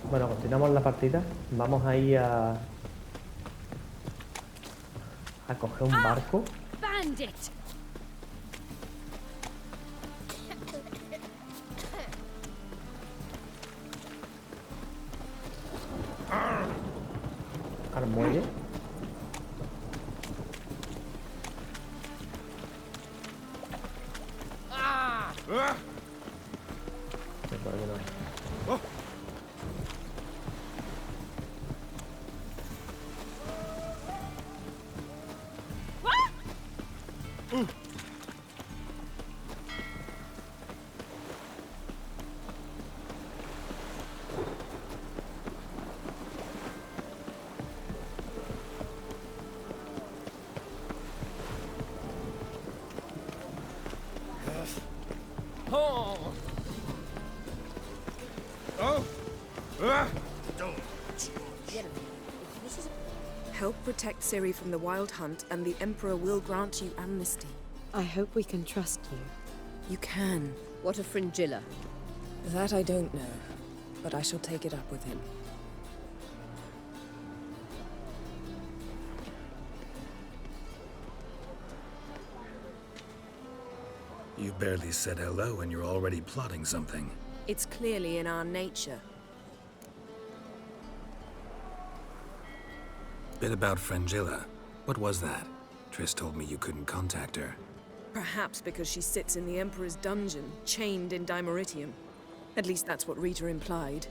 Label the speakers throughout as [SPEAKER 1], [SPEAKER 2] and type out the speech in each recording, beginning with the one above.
[SPEAKER 1] Bueno, continuamos la partida. Vamos a ir a coger un barco.
[SPEAKER 2] Bandit!
[SPEAKER 1] Al muelle. Sí, por aquí no hay.
[SPEAKER 3] Help protect Ciri from the Wild Hunt, and the Emperor will grant you amnesty.
[SPEAKER 4] I hope we can trust you.
[SPEAKER 3] You can.
[SPEAKER 2] What of Fringilla?
[SPEAKER 3] That I don't know, but I shall take it up with him.
[SPEAKER 5] You barely said hello and you're already plotting something.
[SPEAKER 3] It's clearly in our nature.
[SPEAKER 5] Bit about Fringilla. What was that? Triss told me you couldn't contact her.
[SPEAKER 3] Perhaps because she sits in the Emperor's dungeon, chained in Dimeritium. At least that's what Rita implied.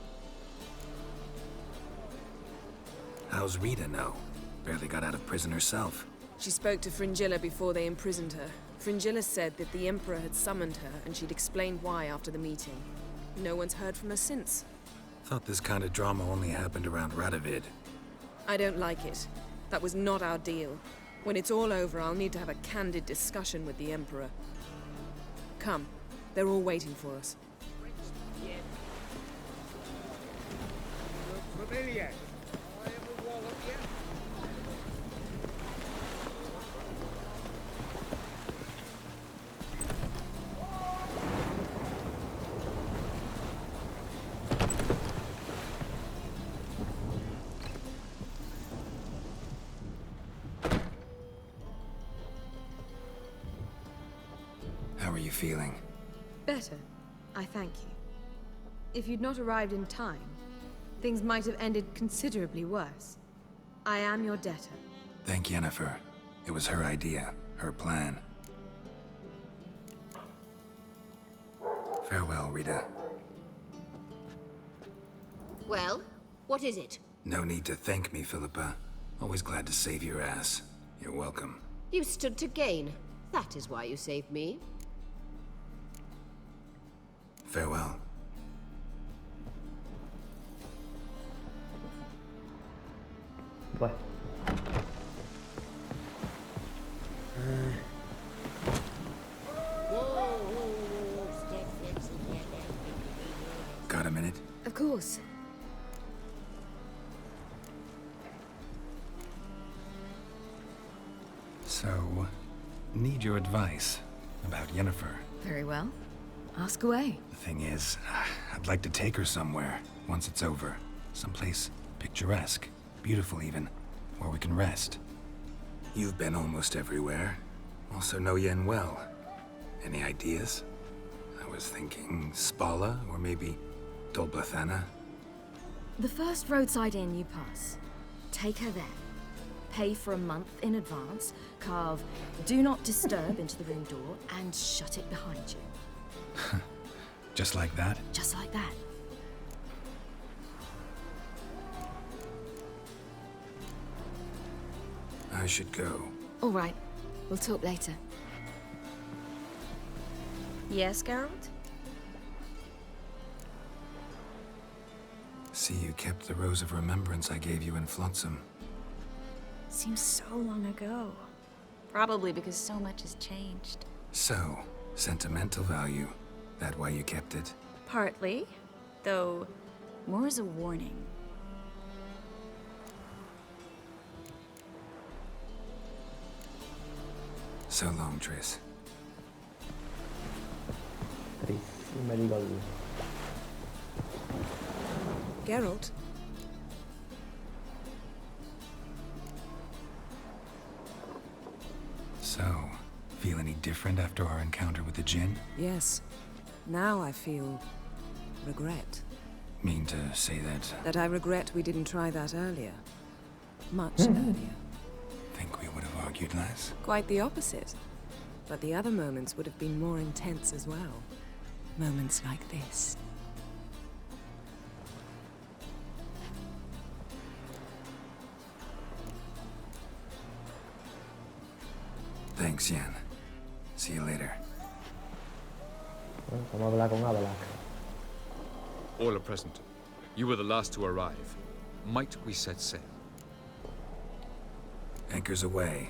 [SPEAKER 5] How's Rita know? Barely got out of prison herself.
[SPEAKER 3] She spoke to Fringilla before they imprisoned her. Fringilla said that the Emperor had summoned her, and she'd explained why after the meeting. No one's heard from her since.
[SPEAKER 5] Thought this kind of drama only happened around Radovid.
[SPEAKER 3] I don't like it. That was not our deal. When it's all over, I'll need to have a candid discussion with the Emperor. Come. They're all waiting for us.
[SPEAKER 6] Familiar.
[SPEAKER 5] How are you feeling?
[SPEAKER 4] Better, I thank you. If you'd not arrived in time, things might have ended considerably worse. I am your debtor.
[SPEAKER 5] Thank Yennefer. It was her idea, her plan. Farewell, Rita.
[SPEAKER 2] Well, what is it?
[SPEAKER 5] No need to thank me, Philippa. Always glad to save your ass. You're welcome.
[SPEAKER 2] You stood to gain. That is why you saved me.
[SPEAKER 5] Farewell.
[SPEAKER 1] Pues.
[SPEAKER 5] Got a minute?
[SPEAKER 4] Of course.
[SPEAKER 5] So, need your advice about Yennefer.
[SPEAKER 4] Very well. Ask away.
[SPEAKER 5] The thing is, I'd like to take her somewhere, once it's over. Someplace picturesque, beautiful even, where we can rest. You've been almost everywhere. Also know Yen well. Any ideas? I was thinking Spala, or maybe Dolblathana.
[SPEAKER 7] The first roadside inn you pass. Take her there. Pay for a month in advance, carve "Do Not Disturb" into the room door, and shut it behind you.
[SPEAKER 5] Just like that?
[SPEAKER 7] Just like that.
[SPEAKER 5] I should go.
[SPEAKER 7] All right. We'll talk later. Yes, Geralt?
[SPEAKER 5] See, you kept the Rose of Remembrance I gave you in Flotsam.
[SPEAKER 7] Seems so long ago. Probably because so much has changed.
[SPEAKER 5] So, sentimental value. That why you kept it?
[SPEAKER 7] Partly, though more as a warning.
[SPEAKER 5] So long, Triss.
[SPEAKER 1] Tris, me digo
[SPEAKER 3] Geralt.
[SPEAKER 5] So, feel any different after our encounter with the Djinn?
[SPEAKER 3] Yes. Now I feel... regret.
[SPEAKER 5] Mean to say that?
[SPEAKER 3] That I regret we didn't try that earlier. Much earlier.
[SPEAKER 5] Think we would have argued less?
[SPEAKER 3] Quite the opposite. But the other moments would have been more intense as well. Moments like this.
[SPEAKER 5] Thanks, Yen. See you later.
[SPEAKER 1] Bueno, vamos a hablar con Avalak.
[SPEAKER 6] All are present. You were the last to arrive. Might we set sail?
[SPEAKER 5] Anchors away.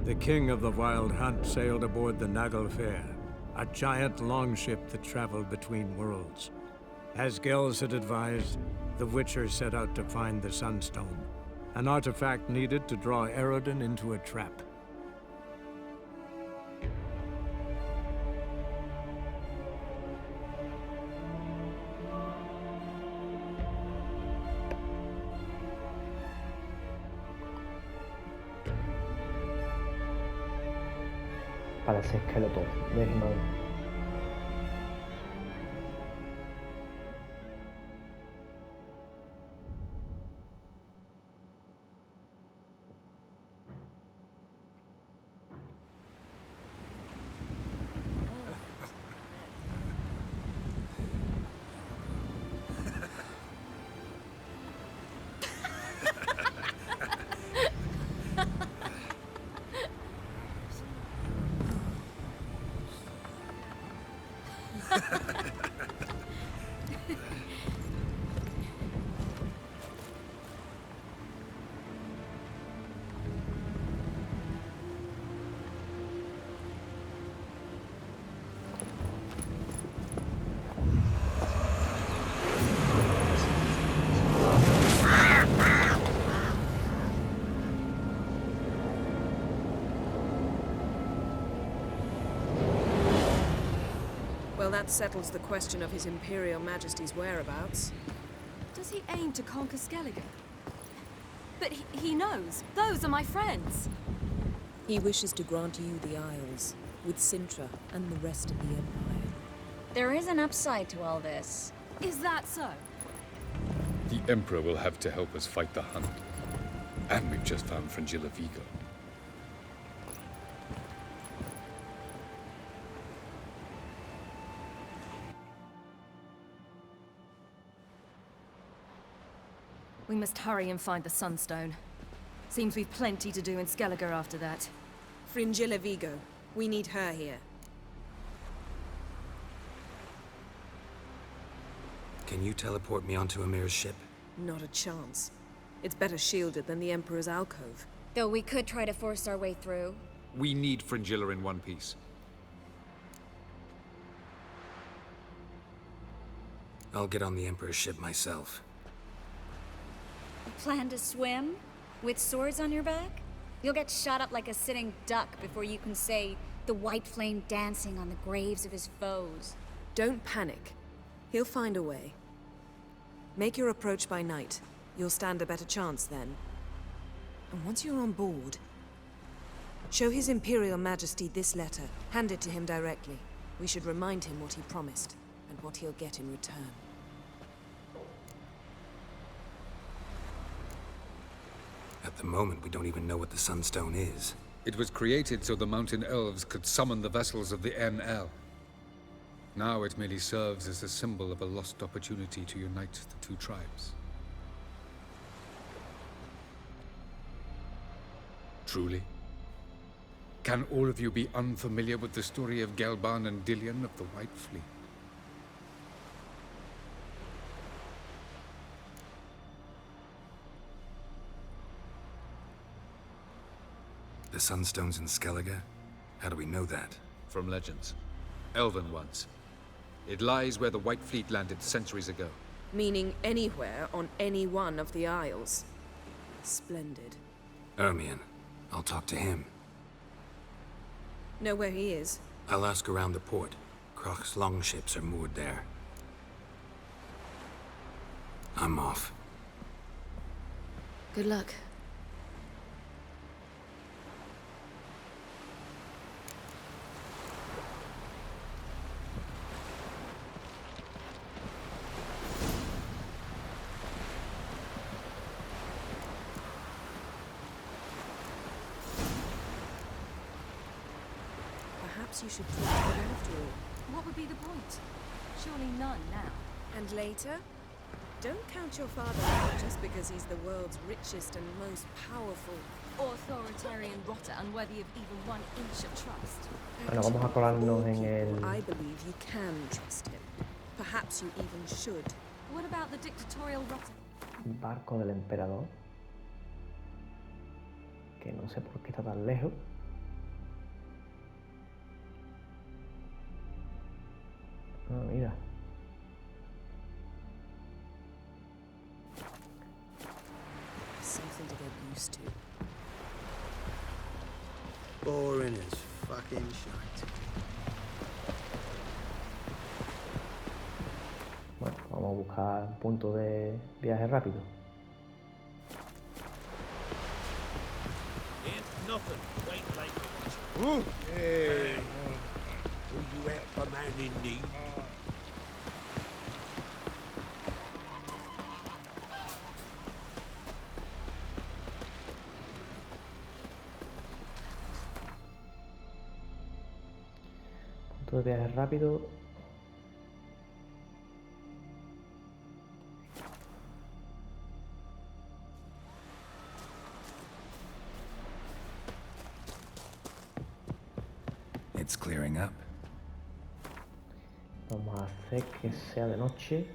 [SPEAKER 8] The king of the Wild Hunt sailed aboard the Naglfar, a giant longship that traveled between worlds. As Gels had advised, the Witcher set out to find the Sunstone, an artifact needed to draw Eredin into a trap.
[SPEAKER 1] Parece esqueleto de He-Man.
[SPEAKER 3] Well, that settles the question of His Imperial Majesty's whereabouts.
[SPEAKER 7] Does he aim to conquer Skellige? But he knows. Those are my friends.
[SPEAKER 3] He wishes to grant you the Isles, with Sintra and the rest of the Empire.
[SPEAKER 9] There is an upside to all this.
[SPEAKER 7] Is that so?
[SPEAKER 6] The Emperor will have to help us fight the Hunt. And we've just found Fringilla Vigo.
[SPEAKER 7] We must hurry and find the Sunstone. Seems we've plenty to do in Skellige after that.
[SPEAKER 3] Fringilla Vigo. We need her here.
[SPEAKER 5] Can you teleport me onto Amir's ship?
[SPEAKER 3] Not a chance. It's better shielded than the Emperor's alcove.
[SPEAKER 9] Though we could try to force our way through.
[SPEAKER 6] We need Fringilla in one piece.
[SPEAKER 5] I'll get on the Emperor's ship myself.
[SPEAKER 9] Plan to swim? With swords on your back? You'll get shot up like a sitting duck before you can say the white flame dancing on the graves of his foes.
[SPEAKER 3] Don't panic. He'll find a way. Make your approach by night. You'll stand a better chance then. And once you're on board, show His Imperial Majesty this letter. Hand it to him directly. We should remind him what he promised, and what he'll get in return.
[SPEAKER 5] At the moment, we don't even know what the Sunstone is.
[SPEAKER 6] It was created so the Mountain Elves could summon the vessels of the NL. Now it merely serves as a symbol of a lost opportunity to unite the two tribes. Truly? Can all of you be unfamiliar with the story of Gelban and Dillion of the White Fleet?
[SPEAKER 5] The Sunstone's in Skellige? How do we know that?
[SPEAKER 6] From legends. Elven ones. It lies where the White Fleet landed centuries ago.
[SPEAKER 3] Meaning anywhere on any one of the isles. Splendid.
[SPEAKER 5] Ermion. I'll talk to him.
[SPEAKER 3] Know where he is?
[SPEAKER 5] I'll ask around the port. Croc's longships are moored there. I'm off.
[SPEAKER 7] Good luck.
[SPEAKER 3] Perhaps you should talk to him after all.
[SPEAKER 7] What would be the point? Surely none now.
[SPEAKER 3] And later? Don't count your father out just because he's the world's richest and most powerful.
[SPEAKER 7] Authoritarian rotter unworthy of even 1 inch of trust.
[SPEAKER 1] Bueno, vamos a colarnos en el...
[SPEAKER 3] I believe you can trust him. Perhaps you even should.
[SPEAKER 7] What about the dictatorial rotter?
[SPEAKER 1] barco del emperador. Que no sé por qué está tan lejos. Ah, mira.
[SPEAKER 3] Something to get used to.
[SPEAKER 10] Boring as fucking shite.
[SPEAKER 1] Bueno, vamos a buscar un punto de viaje rápido.
[SPEAKER 10] Ain't nothing. Wait like hey. Will you help a man in need?
[SPEAKER 1] Punto de viaje rápido.
[SPEAKER 5] It's clearing up.
[SPEAKER 1] Vamos a hacer que sea de noche.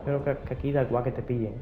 [SPEAKER 1] Creo que aquí da igual que te pillen.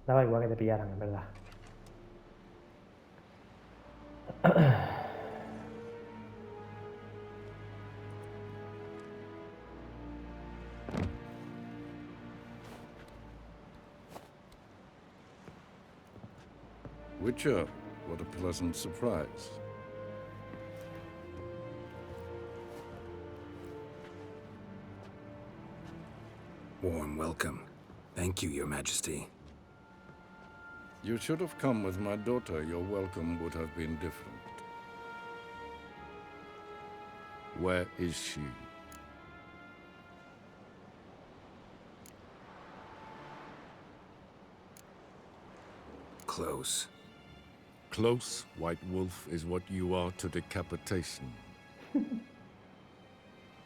[SPEAKER 1] Daba igual que te pillaran, en verdad.
[SPEAKER 11] Witcher, what a pleasant surprise.
[SPEAKER 5] Warm welcome. Thank you, Your Majesty.
[SPEAKER 11] You should have come with my daughter. Your welcome would have been different. Where is she?
[SPEAKER 5] close.
[SPEAKER 11] Close, White Wolf, is what you are to decapitation.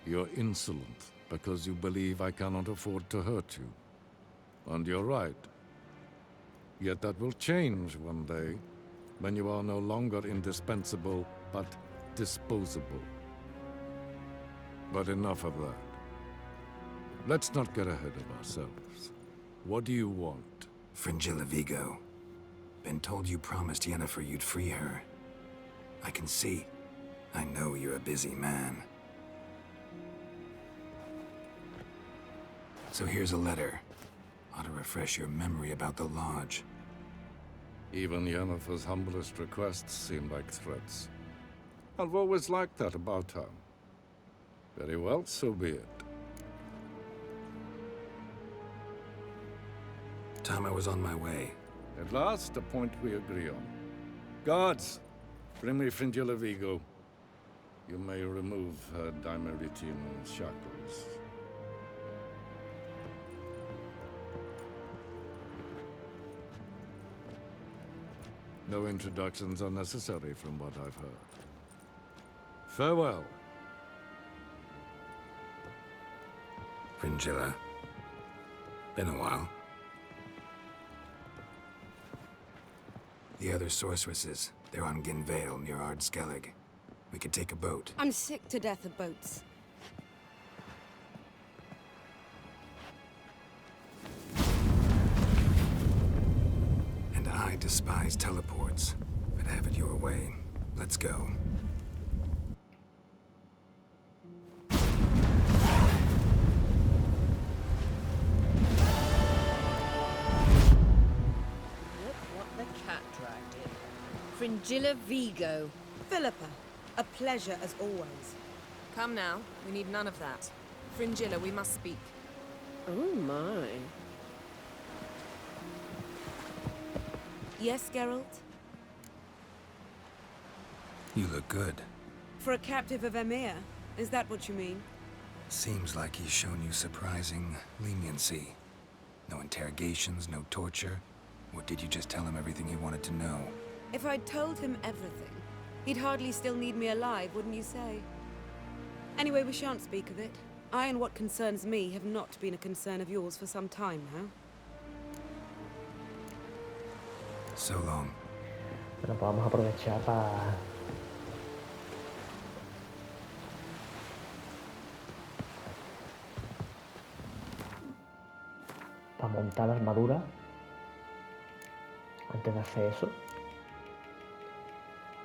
[SPEAKER 11] You're insolent because you believe I cannot afford to hurt you. And you're right. Yet that will change one day, when you are no longer indispensable, but disposable. But enough of that. Let's not get ahead of ourselves. What do you want?
[SPEAKER 5] Fringilla, Vigo. Been told you promised Yennefer you'd free her. I can see. I know you're a busy man. So here's a letter. Ought to refresh your memory about the Lodge.
[SPEAKER 11] Even Yennefer's humblest requests seem like threats. I've always liked that about her. Very well, so be it.
[SPEAKER 5] Time I was on my way.
[SPEAKER 11] At last, a point we agree on. Guards, bring me Fringilla Vigo. You may remove her Dimeritian shackles. No introductions are necessary from what I've heard. Farewell.
[SPEAKER 5] Fringilla. Been a while. The other sorceresses, they're on Ginvale near Ardskellig. We could take a boat.
[SPEAKER 12] I'm sick to death of boats.
[SPEAKER 5] And I despise teleports, but have it your way. Let's go.
[SPEAKER 2] Fringilla Vigo.
[SPEAKER 12] Philippa, a pleasure as always.
[SPEAKER 3] Come now, we need none of that. Fringilla, we must speak.
[SPEAKER 2] Oh my.
[SPEAKER 12] Yes, Geralt?
[SPEAKER 5] You look good.
[SPEAKER 12] For a captive of Emir, is that what you mean?
[SPEAKER 5] Seems like he's shown you surprising leniency. No interrogations, no torture. Or did you just tell him everything he wanted to know?
[SPEAKER 12] If I'd told him everything, he'd hardly still need me alive, wouldn't you say? Anyway, we shan't speak of it. I and what concerns me have not been a concern of yours for some time now.
[SPEAKER 5] So long.
[SPEAKER 1] Bueno, pues vamos a aprovechar para montar la armadura. Antes de hacer eso,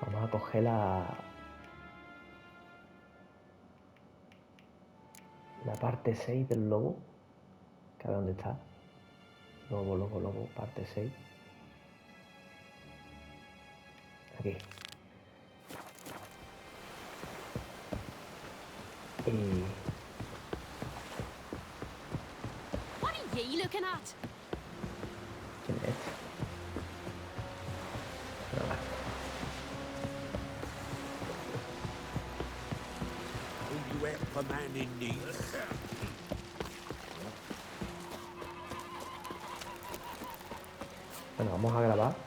[SPEAKER 1] vamos a coger la parte 6 del lobo, que a ver dónde está. Lobo, parte 6. Aquí. Y...
[SPEAKER 7] What are ye looking at?
[SPEAKER 1] ¿Quién es?
[SPEAKER 10] Will you help a man in need?
[SPEAKER 1] Bueno, vamos a grabar.